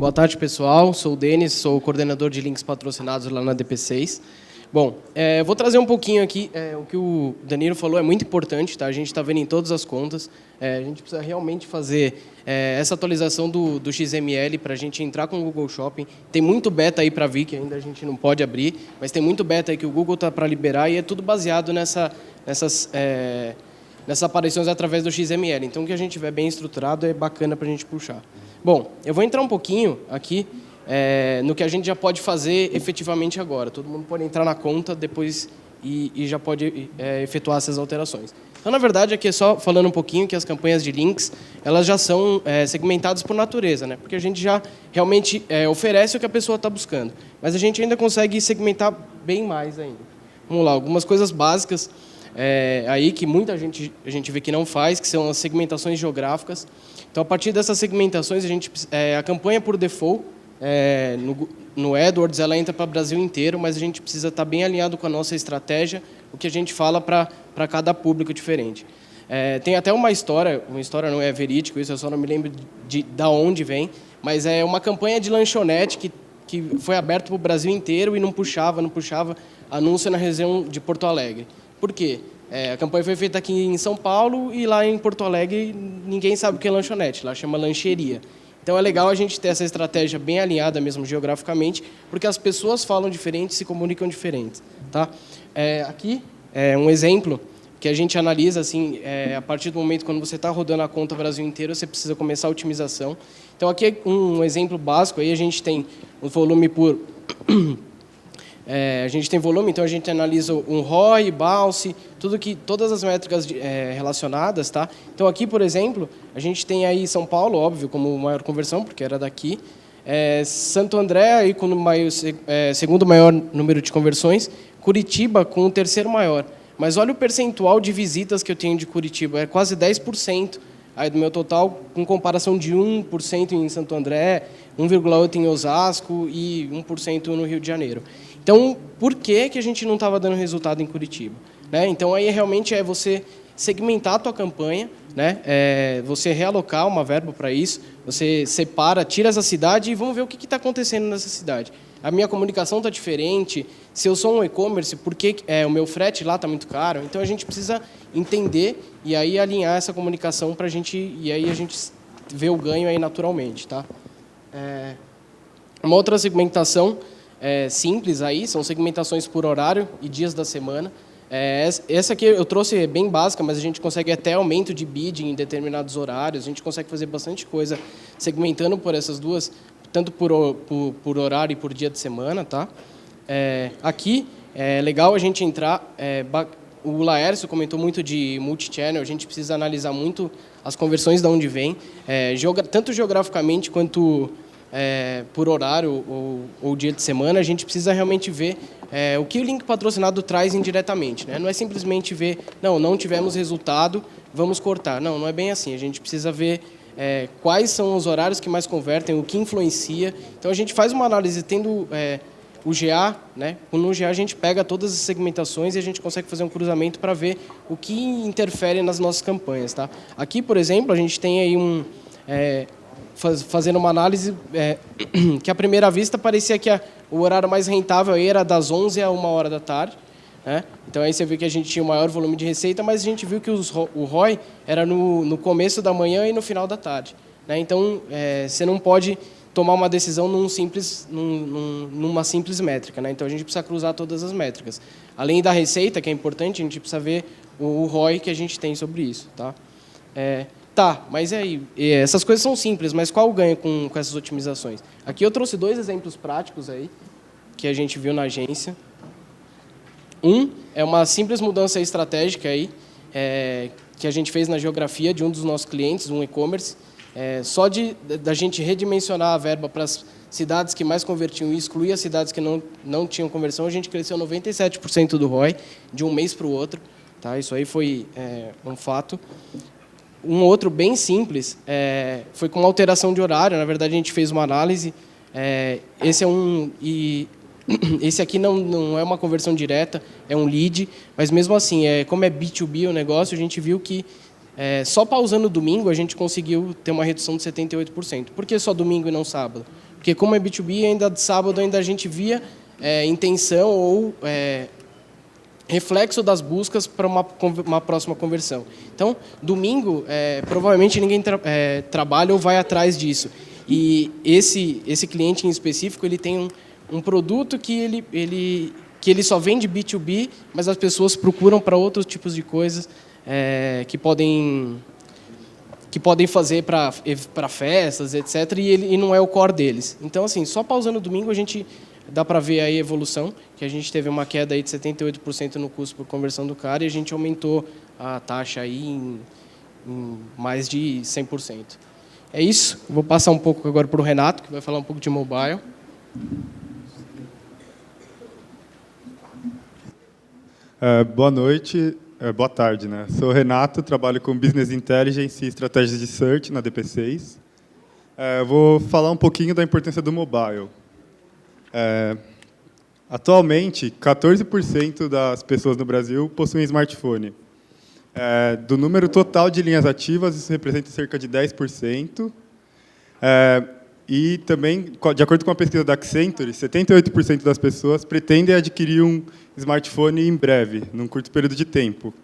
Boa tarde, pessoal. Sou o Denis, sou o coordenador de links patrocinados lá na DP6. Bom, vou trazer um pouquinho aqui, o que o Danilo falou é muito importante, tá? A gente está vendo em todas as contas, a gente precisa realmente fazer essa atualização do XML para a gente entrar com o Google Shopping. Tem muito beta aí para vir, que ainda a gente não pode abrir, mas tem muito beta aí que o Google está para liberar e é tudo baseado nessas aparições através do XML. Então, o que a gente tiver bem estruturado é bacana para a gente puxar. Bom, eu vou entrar um pouquinho aqui no que a gente já pode fazer efetivamente agora. Todo mundo pode entrar na conta depois e já pode efetuar essas alterações. Então, na verdade, aqui é só falando um pouquinho que as campanhas de links elas já são segmentadas por natureza, né? Porque a gente já realmente oferece o que a pessoa está buscando. Mas a gente ainda consegue segmentar bem mais ainda. Vamos lá, algumas coisas básicas aí que muita gente a gente vê que não faz, que são as segmentações geográficas. Então, a partir dessas segmentações, a campanha por default, no AdWords, ela entra para o Brasil inteiro, mas a gente precisa estar bem alinhado com a nossa estratégia, o que a gente fala para cada público diferente. Tem até uma história não é verídico, isso eu só não me lembro da onde vem, mas é uma campanha de lanchonete que foi aberta para o Brasil inteiro e não puxava anúncio na região de Porto Alegre. Por quê? A campanha foi feita aqui em São Paulo e lá em Porto Alegre ninguém sabe o que é lanchonete, lá chama lancheria. Então é legal a gente ter essa estratégia bem alinhada mesmo geograficamente, porque as pessoas falam diferente, se comunicam diferente. Tá? Aqui é um exemplo que a gente analisa assim, a partir do momento quando você está rodando a conta Brasil inteiro, você precisa começar a otimização. Então aqui é um exemplo básico, aí a gente tem o volume por... a gente tem volume, então a gente analisa um ROI, bounce, todas as métricas relacionadas, tá? Então aqui, por exemplo, a gente tem aí São Paulo, óbvio, como maior conversão, porque era daqui. Santo André aí com o segundo maior número de conversões, Curitiba com o terceiro maior. Mas olha o percentual de visitas que eu tenho de Curitiba, é quase 10% aí do meu total, com comparação de 1% em Santo André, 1,8% em Osasco e 1% no Rio de Janeiro. Então, por que a gente não estava dando resultado em Curitiba? Né? Então, aí realmente é você segmentar a tua campanha, né? Você realocar uma verba para isso, você separa, tira essa cidade e vamos ver o que está acontecendo nessa cidade. A minha comunicação está diferente, se eu sou um e-commerce, por que o meu frete lá está muito caro? Então, a gente precisa entender e aí alinhar essa comunicação para a gente, e aí a gente vê o ganho aí naturalmente. Tá? Uma outra segmentação simples aí, são segmentações por horário e dias da semana. Essa aqui eu trouxe bem básica, mas a gente consegue até aumento de bidding em determinados horários, a gente consegue fazer bastante coisa segmentando por essas duas, tanto por horário e por dia de semana. Tá? Aqui é legal a gente entrar, o Laércio comentou muito de multi-channel, a gente precisa analisar muito as conversões de onde vem, tanto geograficamente quanto por horário ou dia de semana, a gente precisa realmente ver o que o link patrocinado traz indiretamente. Né? Não é simplesmente ver, não tivemos resultado, vamos cortar. Não é bem assim. A gente precisa ver quais são os horários que mais convertem, o que influencia. Então, a gente faz uma análise tendo o GA. Né? No GA, a gente pega todas as segmentações e a gente consegue fazer um cruzamento para ver o que interfere nas nossas campanhas. Tá? Aqui, por exemplo, a gente tem aí fazendo uma análise que, à primeira vista, parecia que o horário mais rentável aí era das 11 a 1h da tarde. Né? Então, aí você vê que a gente tinha o maior volume de receita, mas a gente viu que o ROI era no começo da manhã e no final da tarde. Né? Então, você não pode tomar uma decisão numa simples métrica. Né? Então, a gente precisa cruzar todas as métricas. Além da receita, que é importante, a gente precisa ver o ROI que a gente tem sobre isso. Tá? Tá, mas aí, essas coisas são simples, mas qual o ganho com essas otimizações? Aqui eu trouxe 2 exemplos práticos aí, que a gente viu na agência. Um é uma simples mudança estratégica aí, que a gente fez na geografia de um dos nossos clientes, um e-commerce. Só da gente redimensionar a verba para as cidades que mais convertiam e excluir as cidades que não tinham conversão, a gente cresceu 97% do ROI de um mês para o outro. Tá? Isso aí foi um fato. Um outro bem simples foi com alteração de horário. Na verdade, a gente fez uma análise. Esse aqui não é uma conversão direta, é um lead, mas mesmo assim, como é B2B o negócio, a gente viu que só pausando domingo a gente conseguiu ter uma redução de 78%. Por que só domingo e não sábado? Porque Porque como é B2B, ainda de sábado ainda a gente via intenção ou reflexo das buscas para uma próxima conversão. Então, domingo, provavelmente ninguém trabalha ou vai atrás disso. E esse cliente em específico, ele tem um produto que ele só vende B2B, mas as pessoas procuram para outros tipos de coisas que podem fazer para festas, etc. E não é o core deles. Então, assim, só pausando domingo, a gente dá para ver aí a evolução, que a gente teve uma queda aí de 78% no custo por conversão do cara e a gente aumentou a taxa aí em mais de 100%. É isso. Vou passar um pouco agora para o Renato, que vai falar um pouco de mobile. Boa noite, boa tarde, né? Sou o Renato, trabalho com Business Intelligence e Estratégias de Search na DP6. Vou falar um pouquinho da importância do mobile. Atualmente, 14% das pessoas no Brasil possuem smartphone. Do número total de linhas ativas, isso representa cerca de 10%. E também, de acordo com a pesquisa da Accenture, 78% das pessoas pretendem adquirir um smartphone em breve, num curto período de tempo.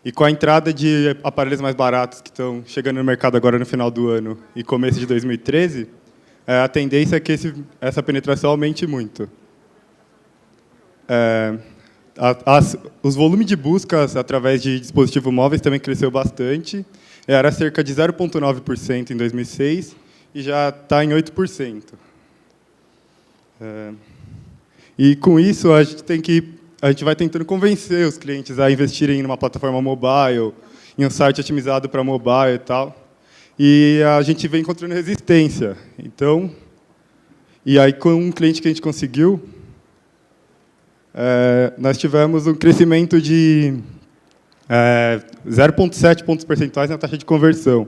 E com a entrada de aparelhos mais baratos que estão chegando no mercado agora no final do ano e começo de 2013, a tendência é que essa penetração aumente muito. Os volumes de buscas através de dispositivos móveis também cresceu bastante. Era cerca de 0,9% em 2006 e já está em 8%. E com isso a gente vai tentando convencer os clientes a investirem em uma plataforma mobile, em um site otimizado para mobile e tal. E a gente vem encontrando resistência. Então, e aí com um cliente que a gente conseguiu, nós tivemos um crescimento de 0,7 pontos percentuais na taxa de conversão,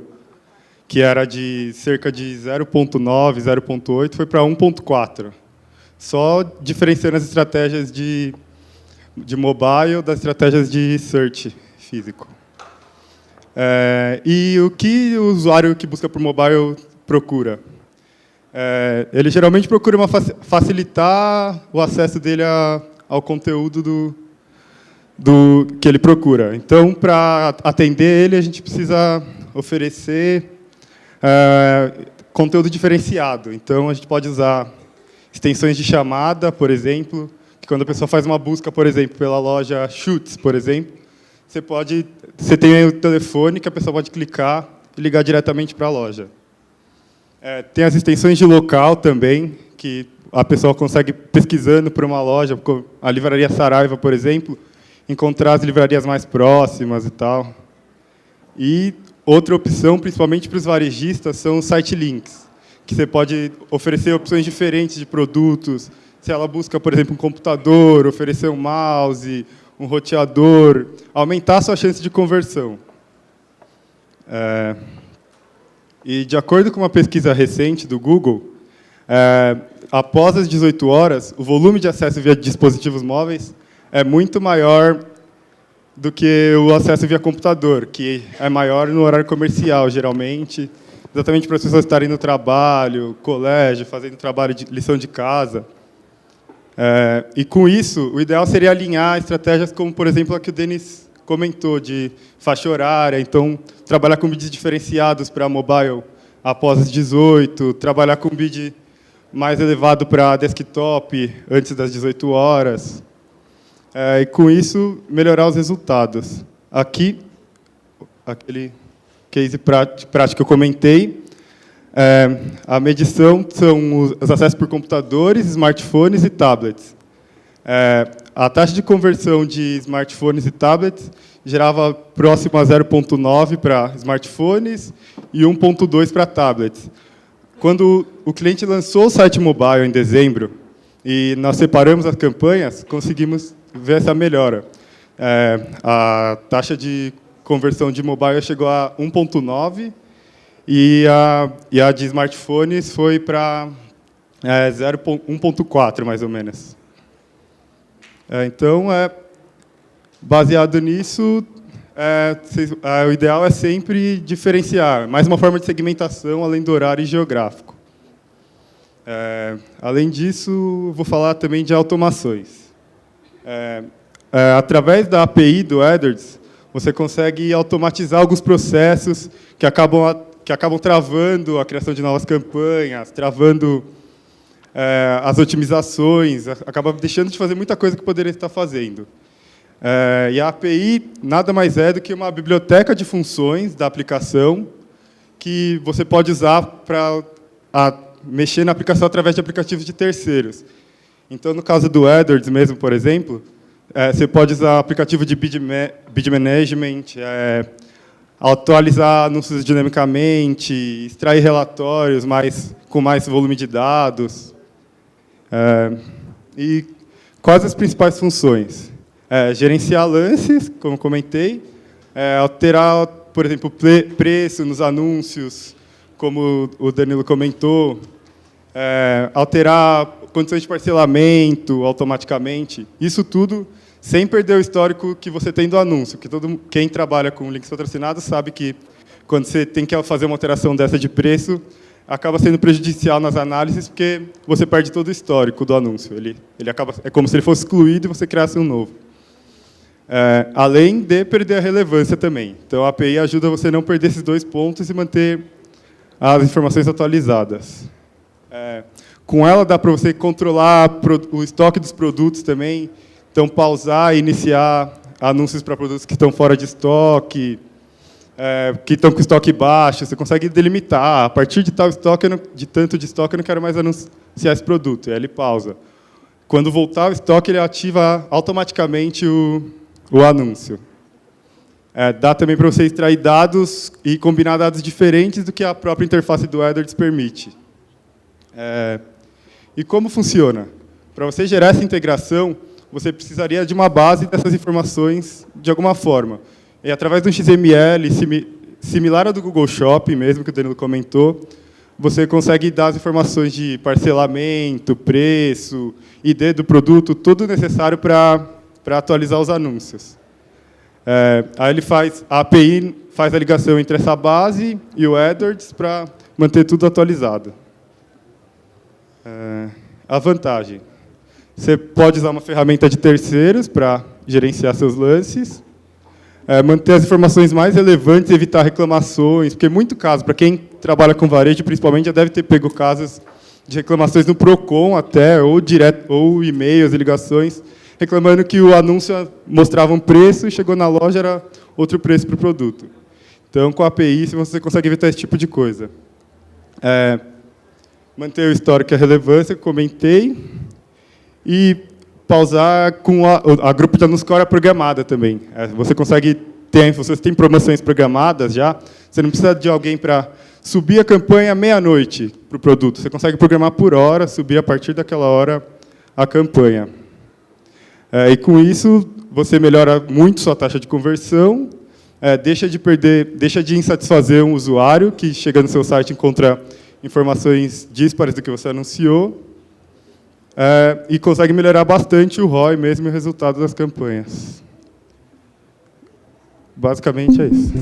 que era de cerca de 0,9, 0,8, foi para 1,4. Só diferenciando as estratégias de mobile das estratégias de search físico. E o que o usuário que busca por mobile procura? Ele geralmente procura facilitar o acesso dele ao conteúdo que ele procura. Então, para atender ele, a gente precisa oferecer conteúdo diferenciado. Então, a gente pode usar extensões de chamada, por exemplo, que quando a pessoa faz uma busca, por exemplo, pela loja Schutz, por exemplo, você tem aí o telefone que a pessoa pode clicar e ligar diretamente para a loja. Tem as extensões de local também, que a pessoa consegue, pesquisando por uma loja, a livraria Saraiva, por exemplo, encontrar as livrarias mais próximas e tal. E outra opção, principalmente para os varejistas, são os site links, que você pode oferecer opções diferentes de produtos. Se ela busca, por exemplo, um computador, oferecer um mouse, um roteador, aumentar a sua chance de conversão. E, de acordo com uma pesquisa recente do Google, após as 18 horas, o volume de acesso via dispositivos móveis é muito maior do que o acesso via computador, que é maior no horário comercial, geralmente, exatamente para as pessoas estarem no trabalho, colégio, fazendo trabalho de lição de casa. E, com isso, o ideal seria alinhar estratégias como, por exemplo, a que o Denis comentou, de faixa horária, então, trabalhar com bids diferenciados para mobile após as 18, trabalhar com bid mais elevado para desktop antes das 18 horas. E, com isso, melhorar os resultados. Aqui, aquele case prático que eu comentei, a medição são os acessos por computadores, smartphones e tablets. A taxa de conversão de smartphones e tablets gerava próximo a 0,9 para smartphones e 1,2 para tablets. Quando o cliente lançou o site mobile em dezembro e nós separamos as campanhas, conseguimos ver essa melhora. A taxa de conversão de mobile chegou a 1,9 e a de smartphones foi para 1,4, mais ou menos. Então, baseado nisso, o ideal é sempre diferenciar, mais uma forma de segmentação além do horário e geográfico. Além disso, vou falar também de automações. Através da API do AdWords, você consegue automatizar alguns processos que acabam travando a criação de novas campanhas, travando as otimizações, acaba deixando de fazer muita coisa que poderia estar fazendo. E a API nada mais é do que uma biblioteca de funções da aplicação que você pode usar para mexer na aplicação através de aplicativos de terceiros. Então, no caso do AdWords mesmo, por exemplo, você pode usar aplicativo de bid management, atualizar anúncios dinamicamente, extrair relatórios com mais volume de dados. E quais as principais funções? Gerenciar lances, como comentei, alterar, por exemplo, preço nos anúncios, como o Danilo comentou, alterar condições de parcelamento automaticamente, isso tudo sem perder o histórico que você tem do anúncio, que quem trabalha com links patrocinados sabe que quando você tem que fazer uma alteração dessa de preço, acaba sendo prejudicial nas análises, porque você perde todo o histórico do anúncio. É como se ele fosse excluído e você criasse um novo. Além de perder a relevância também. Então, a API ajuda você a não perder esses dois pontos e manter as informações atualizadas. Com ela, dá para você controlar o estoque dos produtos também. Então, pausar e iniciar anúncios para produtos que estão fora de estoque, que estão com estoque baixo. Você consegue delimitar. A partir de tal estoque, tanto de estoque, eu não quero mais anunciar esse produto. E aí ele pausa. Quando voltar o estoque, ele ativa automaticamente o anúncio. Dá também para você extrair dados e combinar dados diferentes do que a própria interface do AdWords permite. E como funciona? Para você gerar essa integração, você precisaria de uma base dessas informações de alguma forma. E através de um XML similar ao do Google Shopping, mesmo que o Danilo comentou, você consegue dar as informações de parcelamento, preço, ID do produto, tudo necessário para atualizar os anúncios. Aí a API faz a ligação entre essa base e o AdWords para manter tudo atualizado. A vantagem. Você pode usar uma ferramenta de terceiros para gerenciar seus lances, manter as informações mais relevantes e evitar reclamações, porque muito caso, para quem trabalha com varejo, principalmente, já deve ter pego casos de reclamações no Procon até, ou e-mails e ligações, reclamando que o anúncio mostrava um preço e chegou na loja era outro preço para o produto. Então, com a API, você consegue evitar esse tipo de coisa. Manter o histórico e a relevância, que comentei, e pausar com a grupo de anúncio que hora programada também. Você consegue ter, se você tem promoções programadas já, você não precisa de alguém para subir a campanha meia-noite para o produto. Você consegue programar por hora, subir a partir daquela hora a campanha. E com isso, você melhora muito sua taxa de conversão, deixa de insatisfazer um usuário que chega no seu site e encontra informações díspares do que você anunciou, e consegue melhorar bastante o ROI mesmo e o resultado das campanhas. Basicamente é isso.